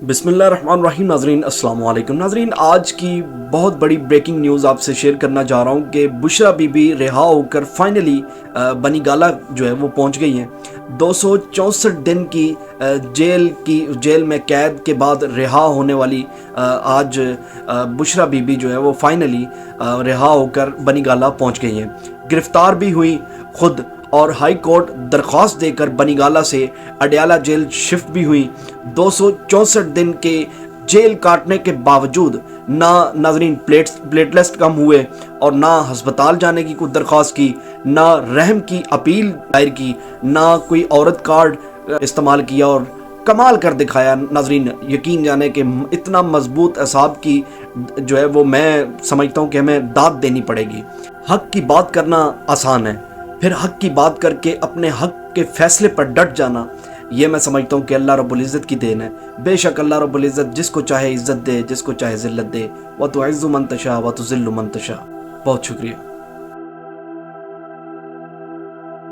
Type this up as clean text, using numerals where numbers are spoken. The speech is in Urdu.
بسم اللہ الرحمن الرحیم ناظرین السلام علیکم ناظرین، آج کی بہت بڑی بریکنگ نیوز آپ سے شیئر کرنا چاہ رہا ہوں کہ بشرا بی بی رہا ہو کر فائنلی بنی گالہ جو ہے وہ پہنچ گئی ہیں۔ 264 دن کی جیل میں قید کے بعد رہا ہونے والی آج بشرا بی بی جو ہے وہ فائنلی رہا ہو کر بنی گالہ پہنچ گئی ہیں۔ گرفتار بھی ہوئی خود اور ہائی کورٹ درخواست دے کر بنی گالہ سے اڈیالہ جیل شفٹ بھی ہوئی۔ 264 دن کے جیل کاٹنے کے باوجود نہ ناظرین پلیٹلیسٹ کم ہوئے اور نہ ہسپتال جانے کی کوئی درخواست کی، نہ رحم کی اپیل دائر کی، نہ کوئی عورت کارڈ استعمال کیا اور کمال کر دکھایا۔ ناظرین یقین جانے کہ اتنا مضبوط اعصاب کی جو ہے وہ میں سمجھتا ہوں کہ ہمیں داد دینی پڑے گی۔ حق کی بات کرنا آسان ہے، پھر حق کی بات کر کے اپنے حق کے فیصلے پر ڈٹ جانا، یہ میں سمجھتا ہوں کہ اللہ رب العزت کی دین ہے۔ بے شک اللہ رب العزت جس کو چاہے عزت دے، جس کو چاہے ذلت دے، وَتُعِزُّ مَن تَشَاءُ وَتُذِلُّ مَن تَشَاءُ۔ بہت شکریہ۔